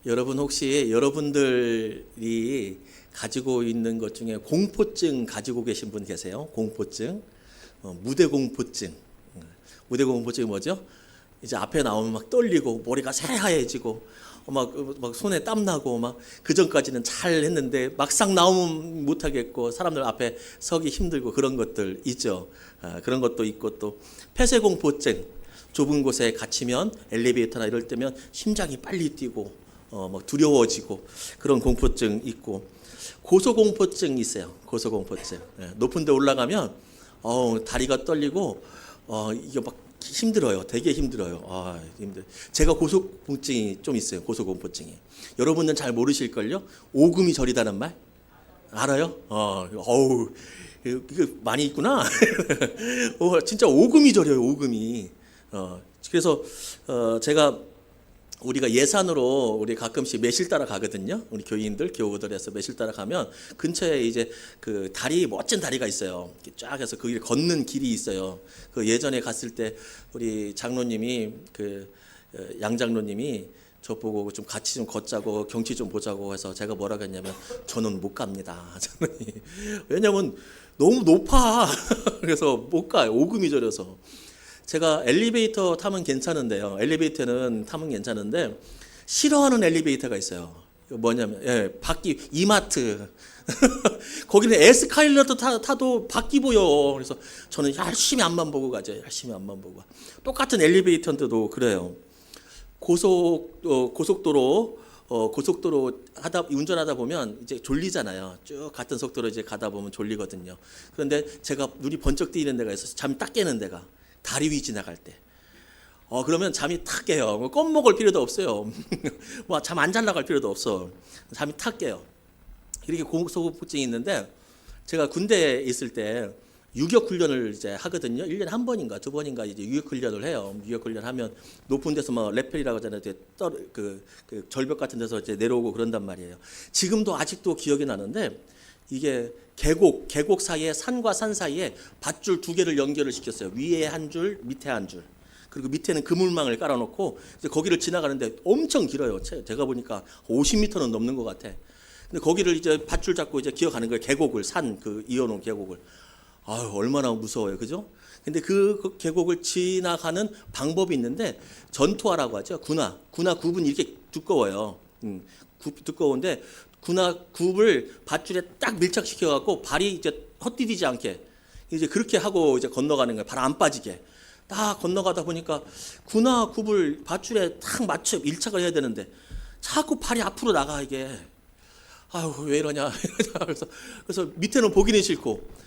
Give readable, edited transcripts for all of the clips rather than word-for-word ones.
여러분 혹시 여러분들이 가지고 있는 것 중에 공포증 가지고 계신 분 계세요? 공포증, 무대 공포증. 무대 공포증이 뭐죠? 이제 앞에 나오면 막 떨리고 머리가 새하얘지고 막 손에 땀 나고 막 그 전까지는 잘 했는데 막상 나오면 못 하겠고 사람들 앞에 서기 힘들고 그런 것들 있죠. 그런 것도 있고 또 폐쇄 공포증. 좁은 곳에 갇히면 엘리베이터나 이럴 때면 심장이 빨리 뛰고 막 두려워지고 그런 공포증 있고 고소공포증 있어요. 고소공포증. 높은 데 올라가면 다리가 떨리고 이게 막 힘들어요. 되게 힘들어요. 힘들. 제가 고소공포증이 좀 있어요. 고소공포증이. 여러분은 잘 모르실걸요? 오금이 저리다는 말 알아요? 이거 많이 있구나. 진짜 오금이 저려요. 오금이. 그래서 제가 우리가 예산으로 우리 가끔씩 매실 따라 가거든요. 우리 교인들 교우들에서 매실 따라 가면 근처에 이제 그 다리 멋진 다리가 있어요. 쫙 해서 거기를 걷는 길이 있어요. 그 예전에 갔을 때 우리 장로님이 양 장로님이 저 보고 좀 같이 좀 걷자고 경치 좀 보자고 해서 제가 뭐라고 했냐면 저는 못 갑니다. 저는 왜냐면 너무 높아. 그래서 못 가요. 오금이 저려서. 제가 엘리베이터 타면 괜찮은데요. 엘리베이터는 타면 괜찮은데 싫어하는 엘리베이터가 있어요. 뭐냐면 바퀴 이마트. 거기는 에스카레이터 타도 바퀴 보여. 그래서 저는 열심히 앞만 보고 가죠. 열심히 앞만 보고. 똑같은 엘리베이터인데도 그래요. 고속도로 운전하다 보면 이제 졸리잖아요. 쭉 같은 속도로 이제 가다 보면 졸리거든요. 그런데 제가 눈이 번쩍 뜨이는 데가 있어서 잠이 딱 깨는 데가 다리 위 지나갈 때. 그러면 잠이 탁 깨요. 껌 먹을 필요도 없어요. 잠 안 잘 나갈 필요도 없어. 잠이 탁 깨요. 이렇게 고소공포증이 있는데 제가 군대에 있을 때 유격 훈련을 이제 하거든요. 1년에 한 번인가 두 번인가 이제 유격 훈련을 해요. 유격 훈련 하면 높은 데서 막 레펠이라고 하잖아요. 그 절벽 같은 데서 이제 내려오고 그런단 말이에요. 지금도 아직도 기억이 나는데 이게 계곡 사이에 산과 산 사이에 밧줄 두 개를 연결을 시켰어요. 위에 한 줄, 밑에 한 줄. 그리고 밑에는 그물망을 깔아놓고 이제 거기를 지나가는데 엄청 길어요. 제가 보니까 50m는 넘는 것 같아. 근데 거기를 이제 밧줄 잡고 이제 기어가는 거예요. 계곡을 이어놓은 계곡을. 얼마나 무서워요, 그죠? 근데 그 계곡을 지나가는 방법이 있는데 전투화라고 하죠. 군화 굽은 이렇게 두꺼워요. 두꺼운데 군화 굽을 밧줄에 딱 밀착시켜 갖고 발이 이제 헛디디지 않게 이제 그렇게 하고 이제 건너가는 거예요. 발 안 빠지게. 딱 건너가다 보니까 군화 굽을 밧줄에 딱 맞춰 밀착을 해야 되는데 자꾸 발이 앞으로 나가 이게. 왜 이러냐. 그래서 밑에는 보기는 싫고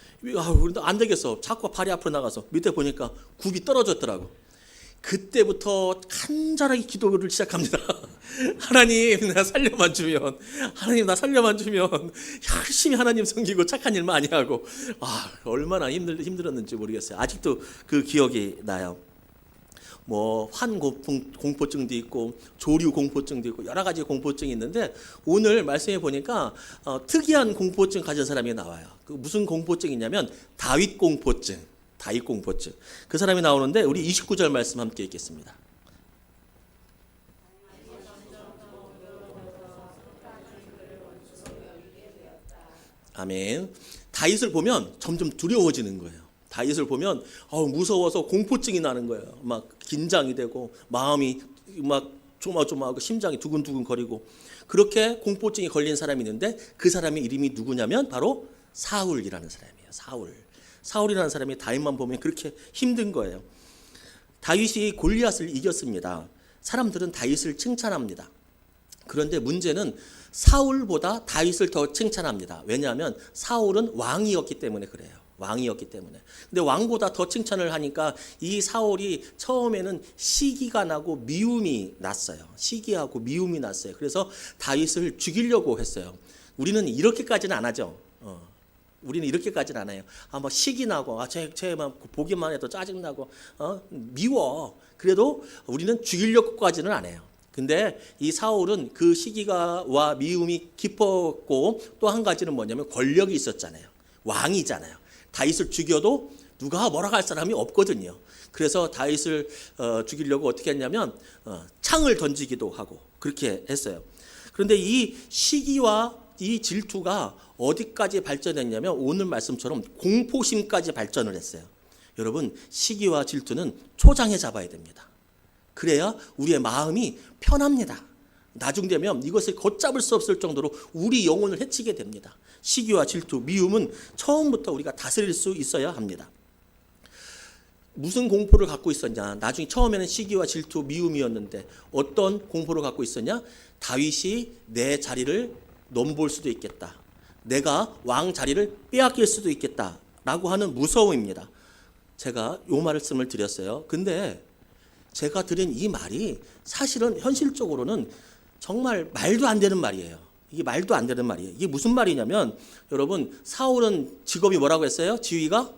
안 되겠어. 자꾸 발이 앞으로 나가서 밑에 보니까 굽이 떨어졌더라고. 그때부터 간절하게 기도를 시작합니다. 하나님 나 살려만 주면 열심히 하나님 섬기고 착한 일 많이 하고 얼마나 힘들었는지 모르겠어요. 아직도 그 기억이 나요. 공포증도 있고 조류 공포증도 있고 여러 가지 공포증이 있는데 오늘 말씀해 보니까 특이한 공포증 가진 사람이 나와요. 그 무슨 공포증이냐면 다윗 공포증. 그 사람이 나오는데 우리 29절 말씀 함께 읽겠습니다. 아멘. 다윗을 보면 점점 두려워지는 거예요. 다윗을 보면 무서워서 공포증이 나는 거예요. 막 긴장이 되고 마음이 막 조마조마하고 심장이 두근두근 거리고 그렇게 공포증이 걸린 사람이 있는데 그 사람의 이름이 누구냐면 바로 사울이라는 사람이에요. 사울이라는 사람이 다윗만 보면 그렇게 힘든 거예요. 다윗이 골리앗을 이겼습니다. 사람들은 다윗을 칭찬합니다. 그런데 문제는 사울보다 다윗을 더 칭찬합니다. 왜냐하면 사울은 왕이었기 때문에 그래요. 근데 왕보다 더 칭찬을 하니까 이 사울이 처음에는 시기가 나고 미움이 났어요. 그래서 다윗을 죽이려고 했어요. 우리는 이렇게까지는 안 하죠. 우리는 이렇게까지는 안 해요. 시기 나고 쟤만 보기만 해도 짜증나고 미워. 그래도 우리는 죽이려고까지는 안 해요. 근데 이 사울은 그 시기가와 미움이 깊었고 또 한 가지는 뭐냐면 권력이 있었잖아요. 왕이잖아요. 다윗을 죽여도 누가 뭐라고 할 사람이 없거든요. 그래서 다윗을 죽이려고 어떻게 했냐면 창을 던지기도 하고 그렇게 했어요. 그런데 이 시기와 이 질투가 어디까지 발전했냐면 오늘 말씀처럼 공포심까지 발전을 했어요. 여러분, 시기와 질투는 초장에 잡아야 됩니다. 그래야 우리의 마음이 편합니다. 나중 되면 이것을 걷잡을 수 없을 정도로 우리 영혼을 해치게 됩니다. 시기와 질투, 미움은 처음부터 우리가 다스릴 수 있어야 합니다. 무슨 공포를 갖고 있었냐? 나중에 처음에는 시기와 질투, 미움이었는데 어떤 공포를 갖고 있었냐? 다윗이 내 자리를 넘볼 수도 있겠다. 내가 왕 자리를 빼앗길 수도 있겠다라고 하는 무서움입니다. 제가 요 말씀을 드렸어요. 근데 제가 드린 이 말이 사실은 현실적으로는 정말 말도 안 되는 말이에요. 이게 말도 안 되는 말이에요. 이게 무슨 말이냐면 여러분, 사울은 직업이 뭐라고 했어요? 지위가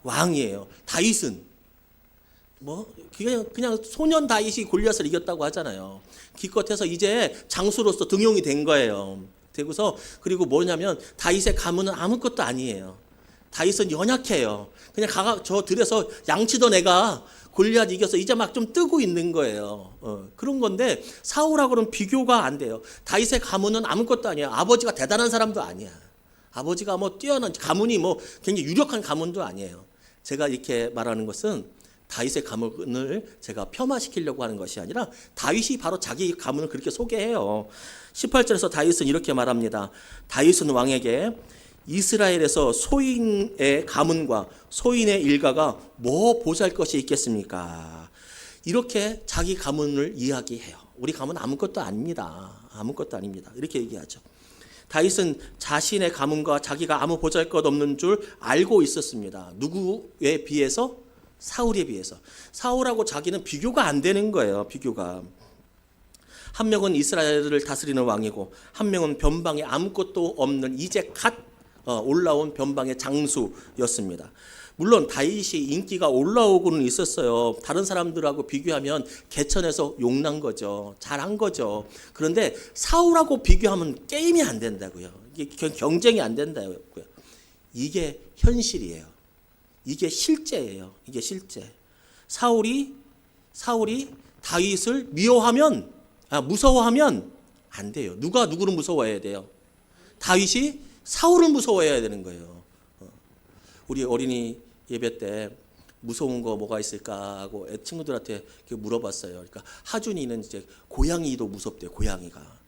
왕이에요. 다윗은 그냥 소년 다윗이 골리앗을 이겼다고 하잖아요. 기껏해서 이제 장수로서 등용이 된 거예요. 되고서 그리고 뭐냐면 다윗의 가문은 아무것도 아니에요. 다윗은 연약해요. 그냥 저 들에서 양치던 애가 골리앗 이겨서 이제 막 좀 뜨고 있는 거예요. 그런 건데 사울하고는 비교가 안 돼요. 다윗의 가문은 아무것도 아니야. 아버지가 대단한 사람도 아니야. 아버지가 뛰어난 가문이 굉장히 유력한 가문도 아니에요. 제가 이렇게 말하는 것은 다윗의 가문을 제가 폄하시키려고 하는 것이 아니라 다윗이 바로 자기 가문을 그렇게 소개해요. 18절에서 다윗은 이렇게 말합니다. 다윗은 왕에게 이스라엘에서 소인의 가문과 소인의 일가가 뭐 보잘것이 있겠습니까? 이렇게 자기 가문을 이야기해요. 우리 가문 아무것도 아닙니다. 아무것도 아닙니다. 이렇게 얘기하죠. 다윗은 자신의 가문과 자기가 아무 보잘것 없는 줄 알고 있었습니다. 누구에 비해서? 사울에 비해서. 사울하고 자기는 비교가 안 되는 거예요. 비교가. 한 명은 이스라엘을 다스리는 왕이고 한 명은 변방에 아무것도 없는 이제 갓 올라온 변방의 장수였습니다. 물론 다윗이 인기가 올라오고는 있었어요. 다른 사람들하고 비교하면 개천에서 용난 거죠. 잘한 거죠. 그런데 사울하고 비교하면 게임이 안 된다고요. 이게 경쟁이 안 된다고요. 이게 현실이에요. 이게 실제예요. 이게 실제. 사울이 다윗을 무서워하면 안 돼요. 누가 누구를 무서워해야 돼요? 다윗이 사울을 무서워해야 되는 거예요. 우리 어린이 예배 때 무서운 거 뭐가 있을까 하고 친구들한테 물어봤어요. 그러니까 하준이는 이제 고양이도 무섭대요. 고양이가.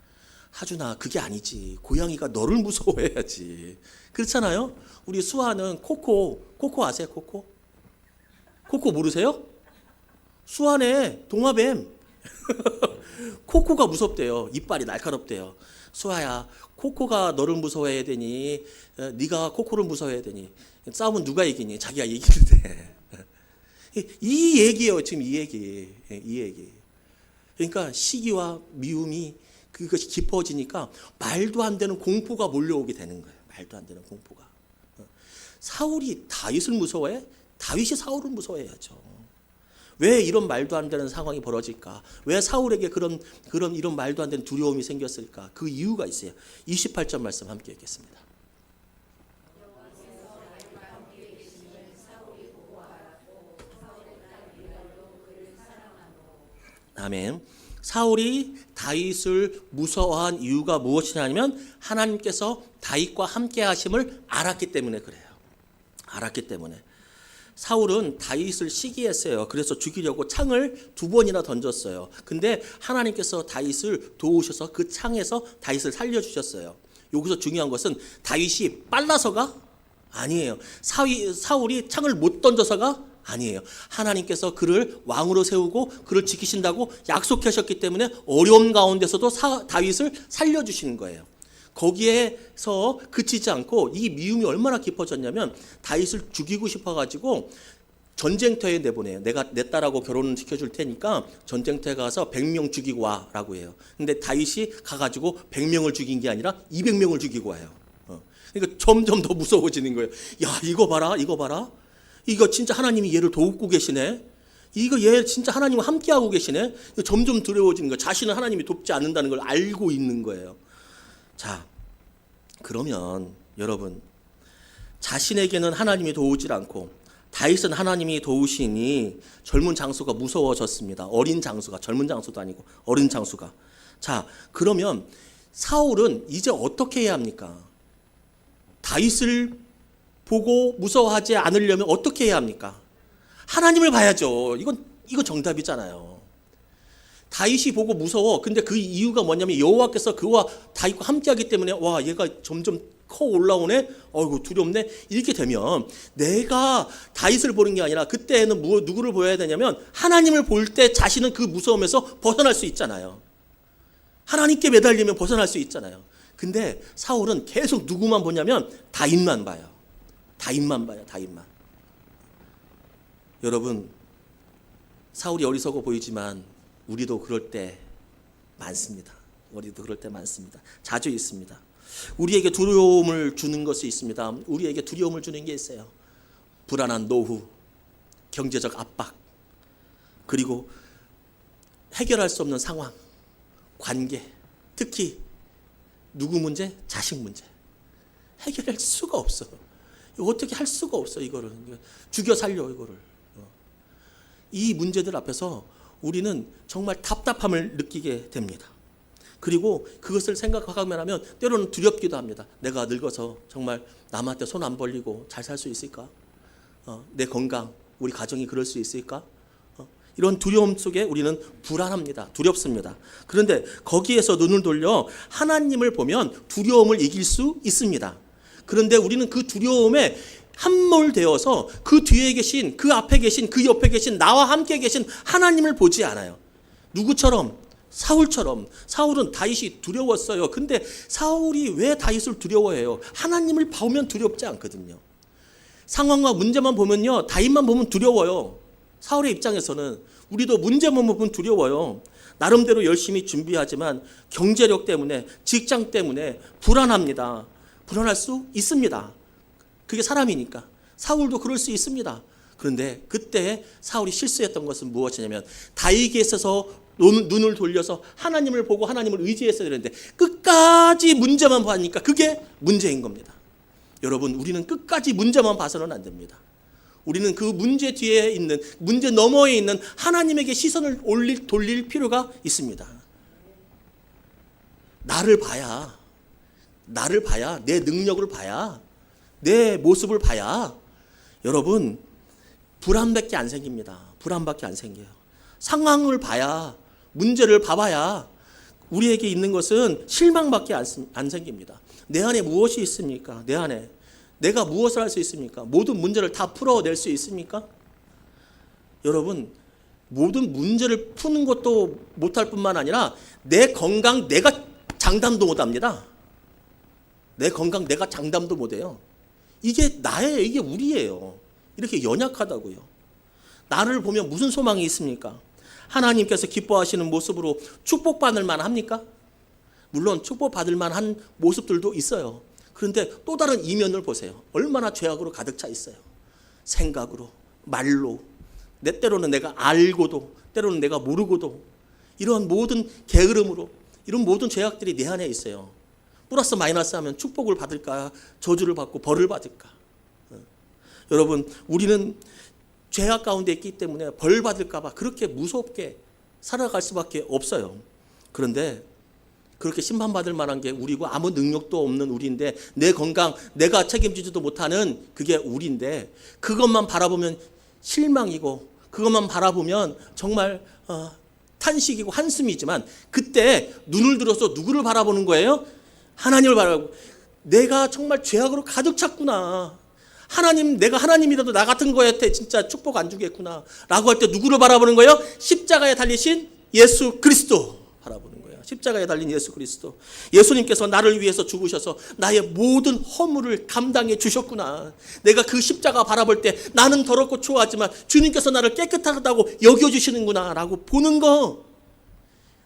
하준아, 그게 아니지. 고양이가 너를 무서워해야지. 그렇잖아요. 우리 수아는 코코 아세요? 코코 모르세요? 수아네 동화뱀. 코코가 무섭대요. 이빨이 날카롭대요. 수아야, 코코가 너를 무서워해야 되니 네가 코코를 무서워해야 되니 싸우면 누가 이기니? 자기가 이기는데. 이 얘기예요. 지금 이 얘기. 그러니까 시기와 미움이 그것이 깊어지니까 말도 안 되는 공포가 몰려오게 되는 거예요. 말도 안 되는 공포가. 사울이 다윗을 무서워해? 다윗이 사울을 무서워해야죠. 왜 이런 말도 안 되는 상황이 벌어질까? 왜 사울에게 이런 말도 안 되는 두려움이 생겼을까? 그 이유가 있어요. 28절 말씀 함께 읽겠습니다. 아멘. 사울이 다윗을 무서워한 이유가 무엇이냐면 하나님께서 다윗과 함께 하심을 알았기 때문에 그래요. 알았기 때문에. 사울은 다윗을 시기했어요. 그래서 죽이려고 창을 2번이나 던졌어요. 근데 하나님께서 다윗을 도우셔서 그 창에서 다윗을 살려주셨어요. 여기서 중요한 것은 다윗이 빨라서가 아니에요. 사울이 창을 못 던져서가 아니에요. 하나님께서 그를 왕으로 세우고 그를 지키신다고 약속하셨기 때문에 어려운 가운데서도 다윗을 살려주시는 거예요. 거기에서 그치지 않고 이 미움이 얼마나 깊어졌냐면 다윗을 죽이고 싶어가지고 전쟁터에 내보내요. 내가 내 딸하고 결혼을 시켜줄 테니까 전쟁터에 가서 100명 죽이고 와라고 해요. 근데 다윗이 가가지고 100명을 죽인 게 아니라 200명을 죽이고 와요. 그러니까 점점 더 무서워지는 거예요. 야, 이거 봐라. 이거 진짜 하나님이 얘를 돕고 계시네. 이거 얘 진짜 하나님과 함께하고 계시네. 점점 두려워지는 거예요. 자신은 하나님이 돕지 않는다는 걸 알고 있는 거예요. 자, 그러면 여러분, 자신에게는 하나님이 도우질 않고 다윗은 하나님이 도우시니 젊은 장수가 무서워졌습니다. 어린 장수가, 젊은 장수도 아니고 어린 장수가. 자, 그러면 사울은 이제 어떻게 해야 합니까? 다윗을 보고 무서워하지 않으려면 어떻게 해야 합니까? 하나님을 봐야죠. 이건 정답이잖아요. 다윗이 보고 무서워. 근데 그 이유가 뭐냐면 여호와께서 그와 다윗과 함께하기 때문에 와, 얘가 점점 커 올라오네. 어이구, 두렵네. 이렇게 되면 내가 다윗을 보는 게 아니라 그때는 누구를 보여야 되냐면 하나님을 볼 때 자신은 그 무서움에서 벗어날 수 있잖아요. 하나님께 매달리면 벗어날 수 있잖아요. 근데 사울은 계속 누구만 보냐면 다윗만 봐요. 다윗만 봐요. 다윗만. 여러분, 사울이 어리석어 보이지만 우리도 그럴 때 많습니다. 우리도 그럴 때 많습니다. 자주 있습니다. 우리에게 두려움을 주는 것이 있습니다. 우리에게 두려움을 주는 게 있어요. 불안한 노후, 경제적 압박, 그리고 해결할 수 없는 상황, 관계, 특히 누구 문제? 자식 문제. 해결할 수가 없어. 이거 어떻게 할 수가 없어. 이거를 죽여 살려. 이거를. 이 문제들 앞에서 우리는 정말 답답함을 느끼게 됩니다. 그리고 그것을 생각하면 하면 때로는 두렵기도 합니다. 내가 늙어서 정말 남한테 손 안 벌리고 잘 살 수 있을까? 내 건강, 우리 가정이 그럴 수 있을까? 이런 두려움 속에 우리는 불안합니다. 두렵습니다. 그런데 거기에서 눈을 돌려 하나님을 보면 두려움을 이길 수 있습니다. 그런데 우리는 그 두려움에 함몰되어서 그 뒤에 계신, 그 앞에 계신, 그 옆에 계신, 나와 함께 계신 하나님을 보지 않아요. 누구처럼? 사울처럼. 사울은 다윗이 두려웠어요. 근데 사울이 왜 다윗을 두려워해요? 하나님을 보면 두렵지 않거든요. 상황과 문제만 보면요, 다윗만 보면 두려워요. 사울의 입장에서는. 우리도 문제만 보면 두려워요. 나름대로 열심히 준비하지만 경제력 때문에, 직장 때문에 불안합니다. 불안할 수 있습니다. 그게 사람이니까. 사울도 그럴 수 있습니다. 그런데 그때 사울이 실수했던 것은 무엇이냐면 다윗에 있어서 눈을 돌려서 하나님을 보고 하나님을 의지했어야 되는데 끝까지 문제만 보니까 그게 문제인 겁니다. 여러분, 우리는 끝까지 문제만 봐서는 안 됩니다. 우리는 그 문제 뒤에 있는, 문제 너머에 있는 하나님에게 시선을 돌릴 필요가 있습니다. 나를 봐야, 내 능력을 봐야, 내 모습을 봐야 여러분 불안밖에 안 생깁니다. 불안밖에 안 생겨요. 상황을 봐야, 문제를 봐봐야 우리에게 있는 것은 실망밖에 안 생깁니다. 내 안에 무엇이 있습니까? 내 안에 내가 무엇을 할 수 있습니까? 모든 문제를 다 풀어낼 수 있습니까? 여러분, 모든 문제를 푸는 것도 못할 뿐만 아니라 내 건강 내가 장담도 못합니다. 내 건강 내가 장담도 못해요. 이게 나예요. 이게 우리예요. 이렇게 연약하다고요. 나를 보면 무슨 소망이 있습니까? 하나님께서 기뻐하시는 모습으로 축복받을 만합니까? 물론 축복받을 만한 모습들도 있어요. 그런데 또 다른 이면을 보세요. 얼마나 죄악으로 가득 차 있어요. 생각으로, 말로, 때로는 내가 알고도, 때로는 내가 모르고도, 이런 모든 게으름으로, 이런 모든 죄악들이 내 안에 있어요. 플러스 마이너스 하면 축복을 받을까, 저주를 받고 벌을 받을까. 여러분, 우리는 죄악 가운데 있기 때문에 벌 받을까 봐 그렇게 무섭게 살아갈 수밖에 없어요. 그런데 그렇게 심판받을 만한 게 우리고 아무 능력도 없는 우리인데, 내 건강 내가 책임지지도 못하는 그게 우리인데, 그것만 바라보면 실망이고 그것만 바라보면 정말 탄식이고 한숨이지만, 그때 눈을 들어서 누구를 바라보는 거예요? 하나님을 바라보고, 내가 정말 죄악으로 가득 찼구나, 하나님, 내가 하나님이라도 나 같은 거한테 진짜 축복 안 주겠구나 라고 할 때 누구를 바라보는 거예요? 십자가에 달리신 예수 그리스도 바라보는 거예요. 십자가에 달린 예수 그리스도. 예수님께서 나를 위해서 죽으셔서 나의 모든 허물을 감당해 주셨구나. 내가 그 십자가 바라볼 때 나는 더럽고 추하지만 주님께서 나를 깨끗하다고 여겨주시는구나 라고 보는 거.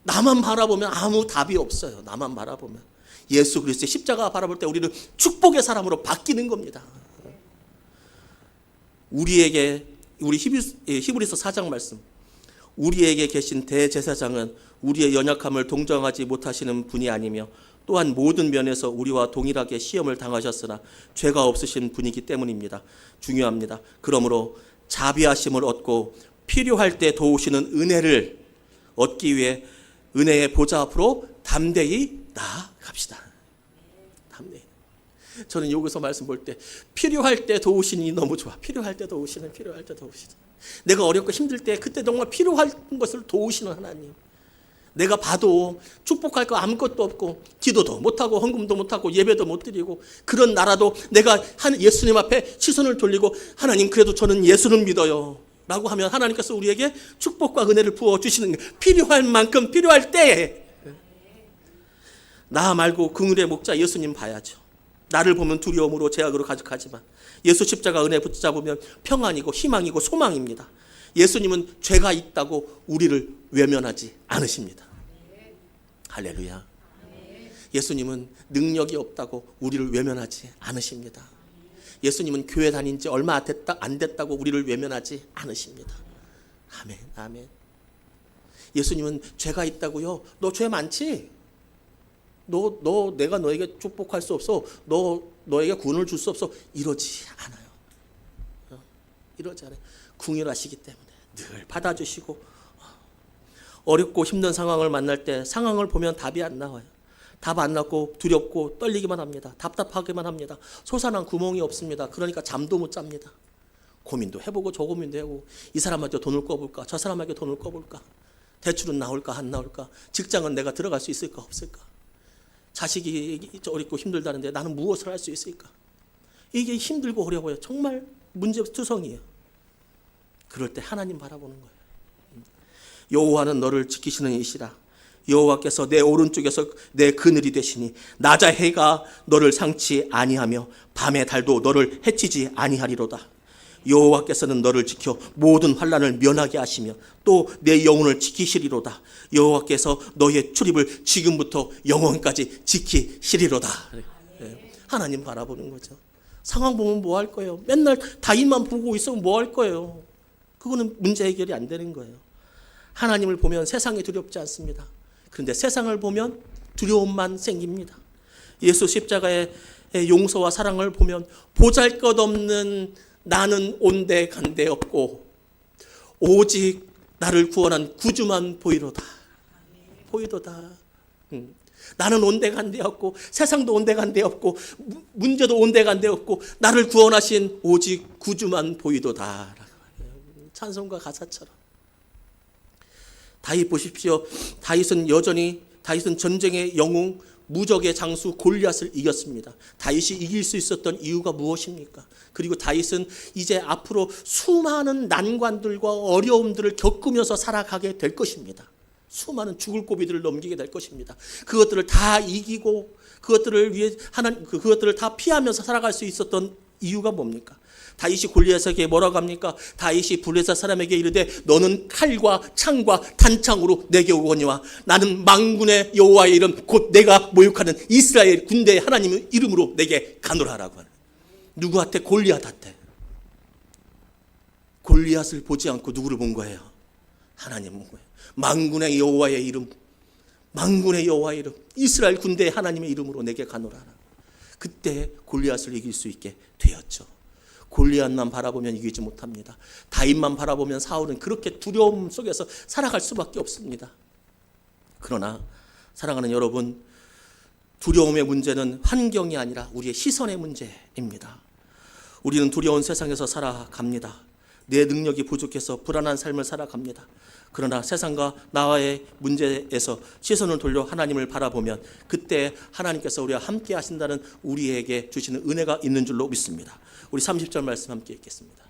나만 바라보면 아무 답이 없어요. 나만 바라보면. 예수 그리스도의 십자가 바라볼 때 우리는 축복의 사람으로 바뀌는 겁니다. 우리에게, 우리 히브리서 4장 말씀, 우리에게 계신 대제사장은 우리의 연약함을 동정하지 못하시는 분이 아니며 또한 모든 면에서 우리와 동일하게 시험을 당하셨으나 죄가 없으신 분이기 때문입니다. 중요합니다. 그러므로 자비하심을 얻고 필요할 때 도우시는 은혜를 얻기 위해 은혜의 보좌 앞으로 담대히 나아갑시다. 담대히. 저는 여기서 말씀 볼 때 필요할 때 도우시니 너무 좋아. 필요할 때 도우시는, 필요할 때 도우시는. 내가 어렵고 힘들 때 그때 정말 필요한 것을 도우시는 하나님. 내가 봐도 축복할 거 아무것도 없고 기도도 못하고 헌금도 못하고 예배도 못 드리고 그런 나라도 내가 예수님 앞에 시선을 돌리고 하나님 그래도 저는 예수는 믿어요 라고 하면 하나님께서 우리에게 축복과 은혜를 부어주시는 거예요. 필요할 만큼 필요할 때에. 나 말고 긍휼의 목자 예수님 봐야죠. 나를 보면 두려움으로 제약으로 가득하지만 예수 십자가 은혜 붙잡으면 평안이고 희망이고 소망입니다. 예수님은 죄가 있다고 우리를 외면하지 않으십니다. 할렐루야. 예수님은 능력이 없다고 우리를 외면하지 않으십니다. 예수님은 교회 다닌 지 얼마 안 됐다고 우리를 외면하지 않으십니다. 아멘, 아멘. 예수님은 죄가 있다고요? 너 죄 많지? 내가 너에게 축복할 수 없어. 너에게 구원을 줄 수 없어. 이러지 않아요. 이러지 않아요. 궁휼하시기 때문에 늘 받아주시고, 어렵고 힘든 상황을 만날 때 상황을 보면 답이 안 나와요. 답 안 나고 두렵고 떨리기만 합니다. 답답하기만 합니다. 솟아난 구멍이 없습니다. 그러니까 잠도 못 잡니다. 고민도 해보고 저 고민도 해보고, 이 사람한테 돈을 꿔볼까, 저 사람에게 돈을 꿔볼까, 대출은 나올까 안 나올까, 직장은 내가 들어갈 수 있을까 없을까, 자식이 어렵고 힘들다는데 나는 무엇을 할 수 있을까. 이게 힘들고 어려워요. 정말 문제투성이에요. 그럴 때 하나님 바라보는 거예요. 여호와는 너를 지키시는 이시라. 여호와께서 내 오른쪽에서 내 그늘이 되시니 낮의 해가 너를 상치 아니하며 밤의 달도 너를 해치지 아니하리로다. 여호와께서는 너를 지켜 모든 환난을 면하게 하시며 또 내 영혼을 지키시리로다. 여호와께서 너의 출입을 지금부터 영원까지 지키시리로다. 하나님 바라보는 거죠. 상황 보면 뭐 할 거예요? 맨날 다윗만 보고 있으면 뭐 할 거예요? 그거는 문제 해결이 안 되는 거예요. 하나님을 보면 세상이 두렵지 않습니다. 그런데 세상을 보면 두려움만 생깁니다. 예수 십자가의 용서와 사랑을 보면 보잘것없는 나는 온데 간데 없고 오직 나를 구원한 구주만 보이로다. 보이도다. 나는 온데 간데 없고 세상도 온데 간데 없고 문제도 온데 간데 없고 나를 구원하신 오직 구주만 보이도다. 찬송가 가사처럼. 다윗 보십시오. 다윗은 전쟁의 영웅, 무적의 장수 골리앗을 이겼습니다. 다윗이 이길 수 있었던 이유가 무엇입니까? 그리고 다윗은 이제 앞으로 수많은 난관들과 어려움들을 겪으면서 살아가게 될 것입니다. 수많은 죽을 고비들을 넘기게 될 것입니다. 그것들을 다 이기고 그것들을 위해 그것들을 다 피하면서 살아갈 수 있었던 이유가 뭡니까? 다윗이 골리앗에게 뭐라고 합니까? 다윗이 블레셋 사람에게 이르되 너는 칼과 창과 단창으로 내게 오거니와 나는 만군의 여호와의 이름 곧 내가 모욕하는 이스라엘 군대의 하나님의 이름으로 내게 가노라라고 하는. 누구한테? 골리앗한테. 골리앗을 보지 않고 누구를 본 거예요? 하나님 본 거예요. 만군의 여호와의 이름, 만군의 여호와의 이름, 이스라엘 군대의 하나님의 이름으로 내게 가노라라. 그때 골리앗을 이길 수 있게 되었죠. 골리앗만 바라보면 이기지 못합니다. 다윗만 바라보면 사울은 그렇게 두려움 속에서 살아갈 수밖에 없습니다. 그러나 사랑하는 여러분, 두려움의 문제는 환경이 아니라 우리의 시선의 문제입니다. 우리는 두려운 세상에서 살아갑니다. 내 능력이 부족해서 불안한 삶을 살아갑니다. 그러나 세상과 나와의 문제에서 시선을 돌려 하나님을 바라보면 그때 하나님께서 우리와 함께 하신다는 우리에게 주시는 은혜가 있는 줄로 믿습니다. 우리 30절 말씀 함께 읽겠습니다.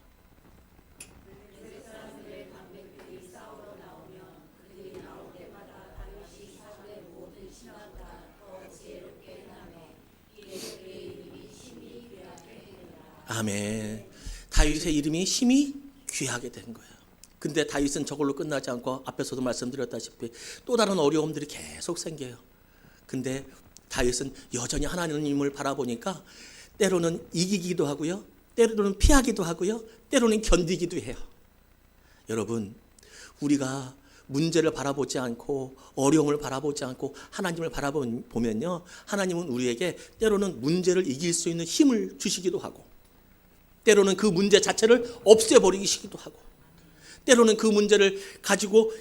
아멘. 다윗의 이름이 심히 귀하게 된 거예요. 근데 다윗은 저걸로 끝나지 않고 앞에서도 말씀드렸다시피 또 다른 어려움들이 계속 생겨요. 근데 다윗은 여전히 하나님을 바라보니까 때로는 이기기도 하고요, 때로는 피하기도 하고요, 때로는 견디기도 해요. 여러분, 우리가 문제를 바라보지 않고 어려움을 바라보지 않고 하나님을 바라보면요, 하나님은 우리에게 때로는 문제를 이길 수 있는 힘을 주시기도 하고, 때로는 그 문제 자체를 없애버리시기도 하고, 때로는 그 문제를 가지고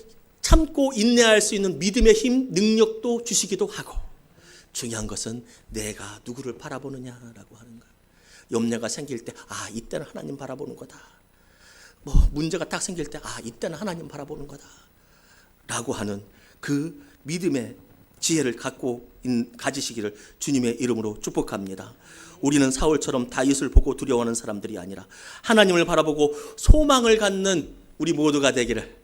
참고 인내할 수 있는 믿음의 힘, 능력도 주시기도 하고, 중요한 것은 내가 누구를 바라보느냐라고 하는 거예요. 염려가 생길 때, 아, 이때는 하나님 바라보는 거다. 뭐 문제가 딱 생길 때, 아, 이때는 하나님 바라보는 거다 라고 하는 그 믿음의 지혜를 가지시기를 주님의 이름으로 축복합니다. 우리는 사울처럼 다윗을 보고 두려워하는 사람들이 아니라 하나님을 바라보고 소망을 갖는 우리 모두가 되기를,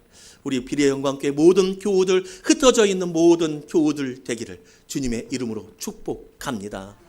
우리 비례 영광교회 모든 교우들, 흩어져 있는 모든 교우들 되기를 주님의 이름으로 축복합니다.